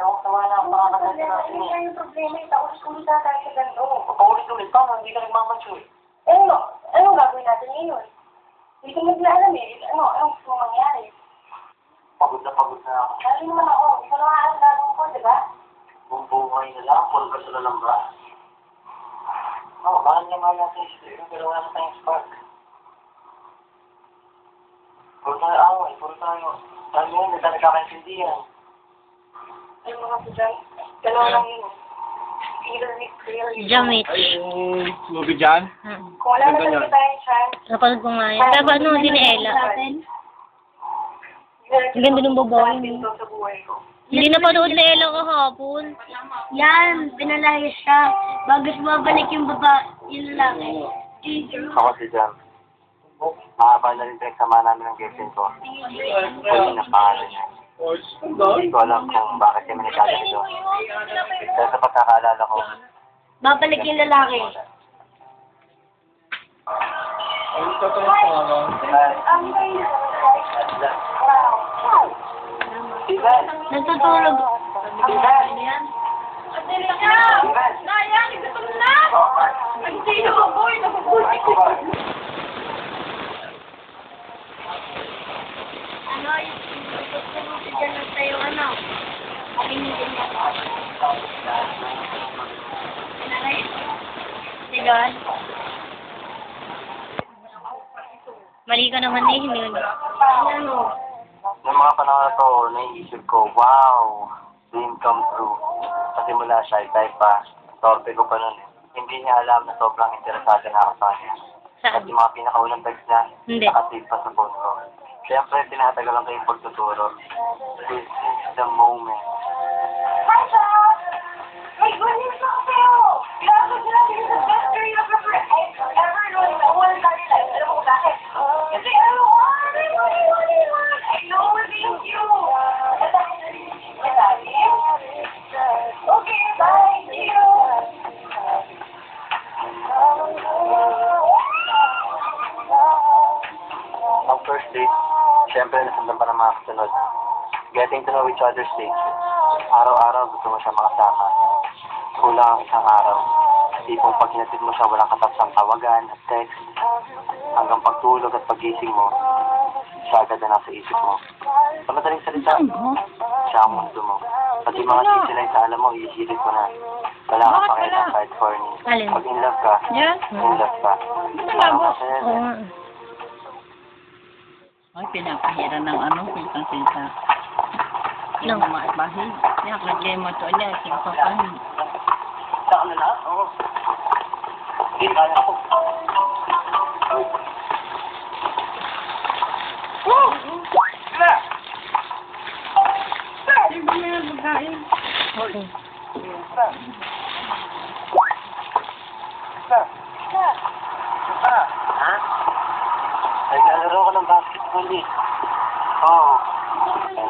dito. Tawa na ako makakasal natin. Hindi yung problema. Paulit-ulit na tayo sa ganito. Paulit-ulit pa, hindi ka nagmamature. Ano gagawin natin ngayon? Hindi ko alam eh. Anong gusto mong mangyari? Pagod na ako. Lalo naman ako. Ikaw naman ang gagawin ko, di ba? Buong buhay na lang, puro ka sila lang ba? Bakit naman natin siya? Pero wala na tayong spark. Puro tayo away, puro tayo. Alam mo, hindi tayo nagkakaintindihan. Ay, mga dyan. Dalawa lang yun. Jamit. Ay, movie dyan? Kung wala na talaga tayong chance, Napanood ko nga yan. Pero ano, hindi ni Ella. Ang ganda ng babae. ito sa buhay ko. Hindi napanood ni Ella kahapon. Yan, pinalayas siya. Bagus babalik yung yung lalaki. Ako si Jam. Mahaba na rin pinagsama namin ng girlfriend ko. Huli na pangalan niya. Hindi ko alam kung bakit kami nagkaganito. Pero sa pagkakaalala ko, Babalik yung lalaki. Ay, totoo pa ano? Steven! Nagtutulog. Steven! Ano, yung gusto dyan na tayo, ano? Pinigin niya. Sigan. Mali ka naman eh, hindi mo. Ano? Yung mga panahon na to, naiisip ko, wow, dream come true. Kasi mula shy type pa, torpe ko pa nun eh. Hindi niya alam na sobrang interesado na ako sa kanya. At Saan? yung mga pinakaunang text niya, Hindi. nakasave pa sa phone ko. Siyempre, tinatagalan ko yung pagtuturo. This is the moment. Hi, Josh! May good news ako sa'yo! Grabe sila, this is the best period of ever known in my whole entire life. Alam mo kung bakit? Kasi everyone! I know, thank you! Okay, bye! See you! Ang first date, siyempre nasundan pa ng mga kasunod. Getting to know each other stage. Araw-araw gusto mo siya makasama. Kulang ang isang araw. Tipong pag hinatid mo siya, walang katapsang tawagan at text. Hanggang pagtulog at pagising mo, siya agad na nasa isip mo. Sa madaling salita, siya ang mundo mo. Pati mga sisilay sa alam mo, iisipin ko na. Wala ka pa kayo ng fight for me. Alin? Pag in love ka, in love ka. Parang masaya Oo na. nga. Ay, pinapahira ng ano, siltang-silta. Yung mga bahig. Yakad kayo mo ito niya, singkapan. Saan na na? Oo. Hindi, kaya ko. Sila! Hindi ba may nagpagkain? Okay. Sila! Sila! Sila! Ha? Naglalaro ko ng basketball eh. Oo.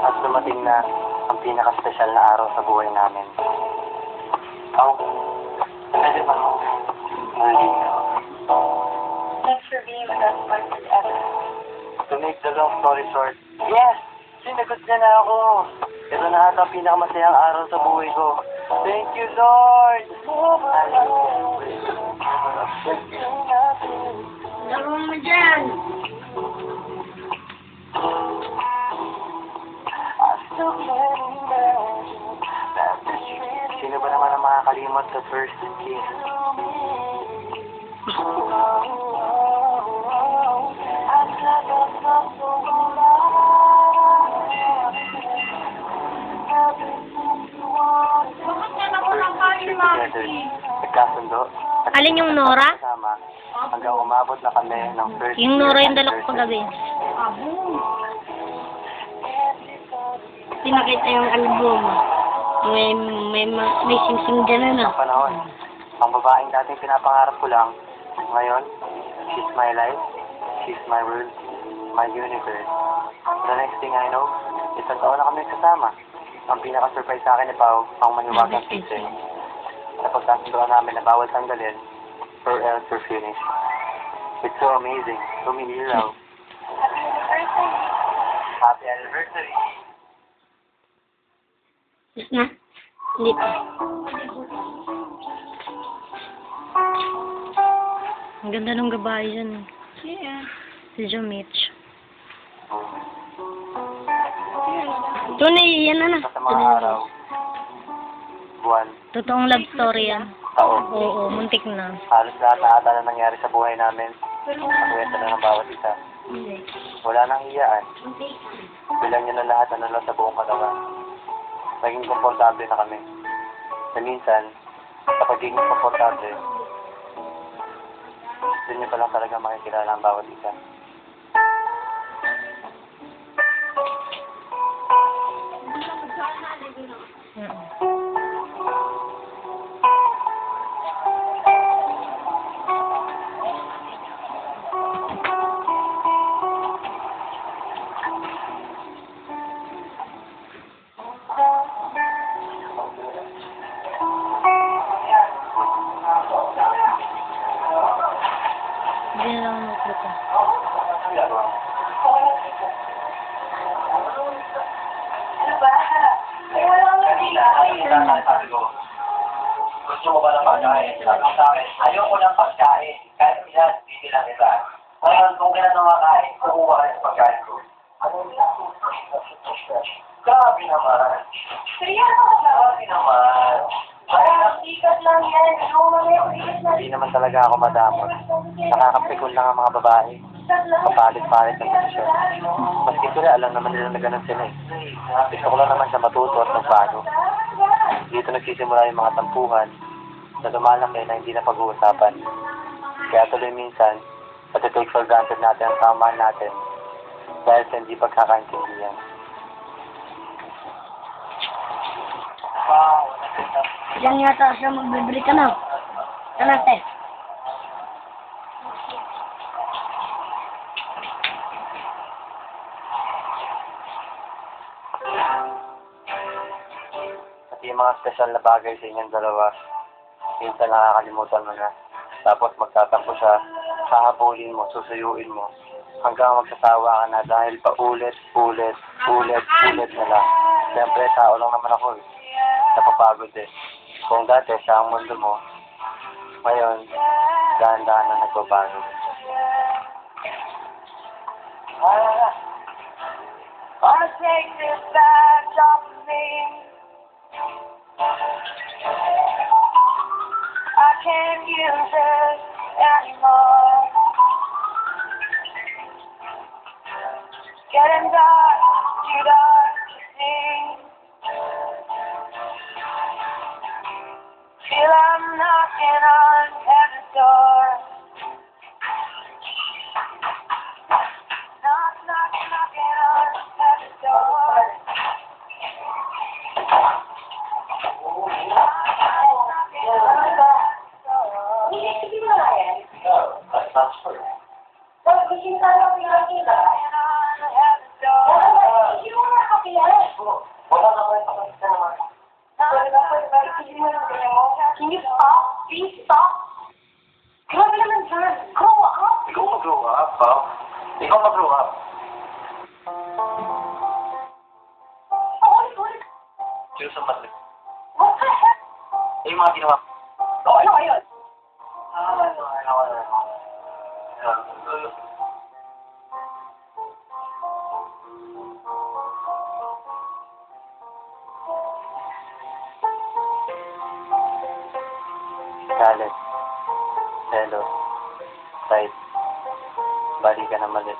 At dumating na ang pinaka-special na araw sa buhay namin. Ikaw, pwede ba mo malinaw? Thanks for being the best partner ever. To make the long story short, yes! Sinagot niya na ako. Ito na ata ang pinakamasayang araw sa buhay ko. Thank you, Lord! Laro mo dyan. Sino ba naman ang makakalimot sa first kiss? Together, nagkasundo. At Alin yung Nora? kasama, hanggang umabot na kami ng first Yung Nora yung dala ko paggabi. Pinakita yung album. May sing-sing dyan na. Ang panahon, ang babaeng dating pinapangarap ko lang, ngayon, she's my life, she's my world, my universe. The next thing I know, isang taon na kami kasama. Ang pinaka-surprise sa akin ni Pao, ang maniwagang kitchen. Tapos nasunduan namin na bawal tanggalin, or else we're finished. It's so amazing, so many hero. Happy anniversary! Yes na. Dito. Ang ganda ng gabay dyan. Yeah. Si Jomich. Tunay, yan na. Sa mga araw, buwan, Totoong love story yan. taon, Oo, muntik na. halos lahat na ata na nangyari sa buhay namin, nakwento na ng bawat isa. Wala nang hiyaan. Bilang nyo na lahat na nalo sa buong katawan. Naging komportable na kami. Na minsan, sa pagiging komportable, doon nyo pa lang talaga makikilala ang bawat isa. Mm. Hindi na lang magluto. Ano ba? Ay, wala nang Sabi ko, gusto mo ba ng pagkain? Sabi ko sa akin, ayoko ng pagkain. Kahit minsan, hindi lang iba. Ngayon, kung kailan na makain, kukuha ka sa pagkain ko. Grabe naman. Seryoso ka ba? Grabe naman. Parang sikat lang yan. Oo, mamaya sikat lang. Hindi naman talaga ako madamot. Nakakapikon lang ang mga babae. Sikat lang. Kapalit-palit ng desisyon. Maski sila, alam naman nila na ganun sila eh. Gusto ko lang naman siya matuto at magbago. Dito nagsisimula yung mga tampuhan na lumalaki na hindi na pag-uusapan. Kaya tuloy minsan, pati-take for granted natin ang samahan natin dahil sa hindi pagkakaintindihan. Wow! Diyan yata siya magbibili ka na. Kalate. At yung mga special na bagay sa inyong dalawa, minsan nakakalimutan mo na. Tapos magtatampo siya, hahabulin mo, susuyuin mo, hanggang magsasawa ka na dahil paulit na lang. Siyempre, tao lang naman ako eh. Napapagod eh. Kung dati siya ang mundo mo, ngayon, dahan-dahan na nagbabago. Wanna take this badge off of me? I can't use it anymore. Getting dark, too dark to see. Feel I'm knocking on heaven's door. Knocking on heaven's door. Can you stop? Please stop. Grabe naman dyan. Grow up. Ikaw mag-grow up, ha? Ikaw mag-grow up. Ulit. Sino sa matlik? What the heck? Eh, yung mga ginawa. Ano yun? Galit, selos, pride, balikan ng mali.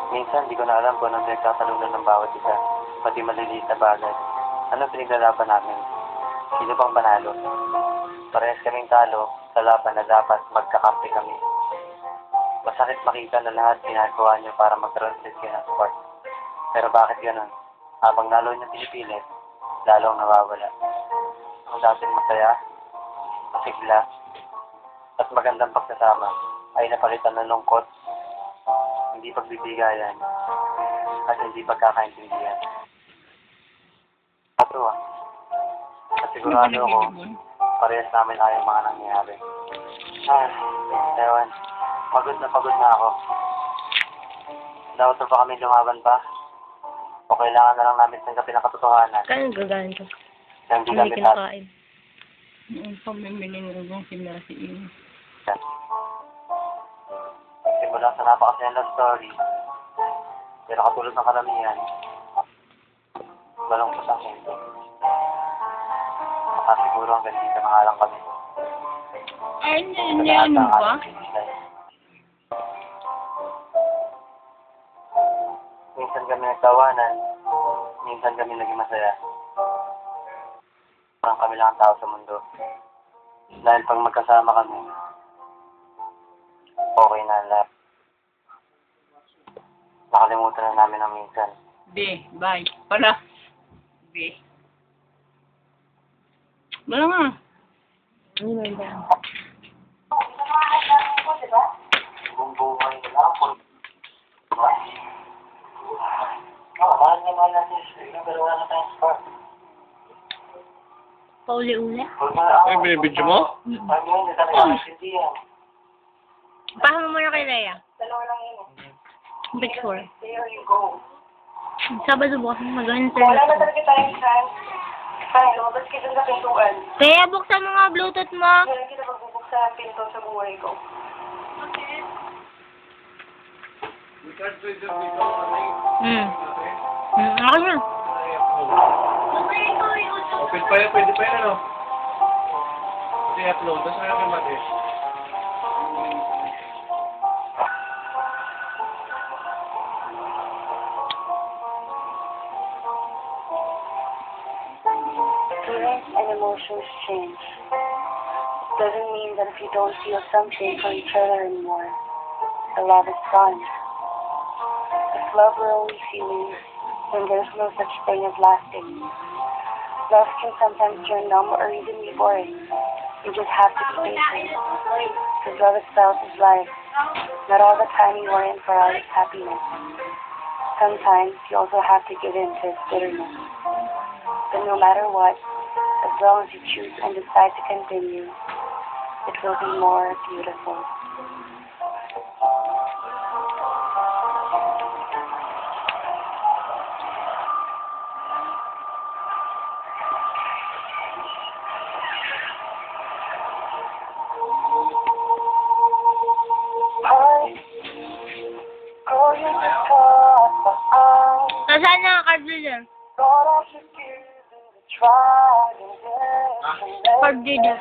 Minsan, di ko na alam kung anong pinagkatalunan ng bawat isa, pati maliliit na bagay. Ano pinaglalaban namin? Sino bang panalo? Parehas kaming talo sa laban na dapat magkakampi kami. Masakit makita na lahat ginagawa niyo para mag-translate kayo ng sport. Pero bakit ganun? Habang lalo niyo pinipilit, lalong nawawala. Ang dating masaya, masigla, at magandang pagsasama ay napalitan ng lungkot, hindi pagbibigayan, at hindi pagkakaintindihan. Ato at sigurado ako, parehas namin ayaw mga nangyayari. Ewan, pagod na ako. Dapat pa kami lumaban pa? O kailangan na lang namin tanggapin ang katotohanan? Kaya gagawin ko. Kaya hindi Hindi kami kinakain. Yung pamimili ng simula si Ian. Simula sa napakasaya love story. Pero katulad ng karamihan, balong sa akin. Baka siguro hanggang dito na nga lang kami. Ay, hindi ano ba? Minsan kami nagtawanan, minsan kami naging masaya. Parang kami lang ang tao sa mundo. Dahil pag magkasama kami, okay na ang lahat. Nakalimutan na namin ang minsan. B, bye. Pala. B. Wala nga. Buong buhay na lang po. Mahal niya mahal natin siya. Pero wala na tayong spark. Pauli-uli. Ay, binibidyo mo? Ay, hindi talaga naintindihan. Paano mo muna kay Leia? Dalawa lang yun. Picture. There you go. Sabado bukas mag-internet. Wala na talaga tayong chance. Kaya lumabas ka dun sa pintuan. Kaya buksan mo nga Bluetooth mo. Hindi kita magbubuksan ang pinto sa buhay ko. Ako na. Open pa yan, pwede pa yan, ano? Kasi upload, tapos na yung mati. Feelings and emotions change. Doesn't mean that if you don't feel something for each other anymore, the love is gone. If love were only feelings, then there's no such thing as lasting. Love can sometimes turn numb or even be boring. You just have to be patient. Because love itself is life. Not all the time you are in for all its happiness. Sometimes you also have to give in to its bitterness. But no matter what, as long as you choose and decide to continue, it will be more beautiful. Nasaan na ang card reader? Card reader.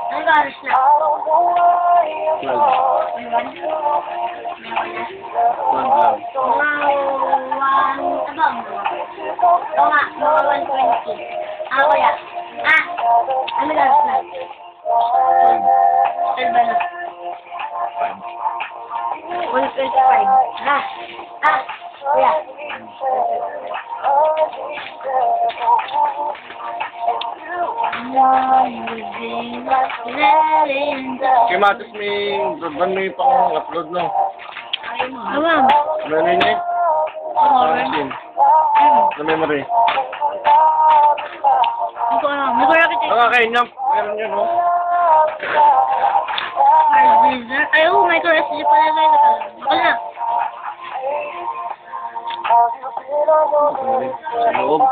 Ano ba oras na? Oo nga, mga 120. Ako yan. Ano ba oras na? 12 na. 125. Kuya. Kaya matas may broadband may pang-upload, no? Awam. Ano yun eh? Din. Na memory. Hindi ko alam. Hindi ko alam kita. Nakakain niya. Meron yun, no? Card reader. Ay, micro SD pala tayo. Ako na. Sa loob.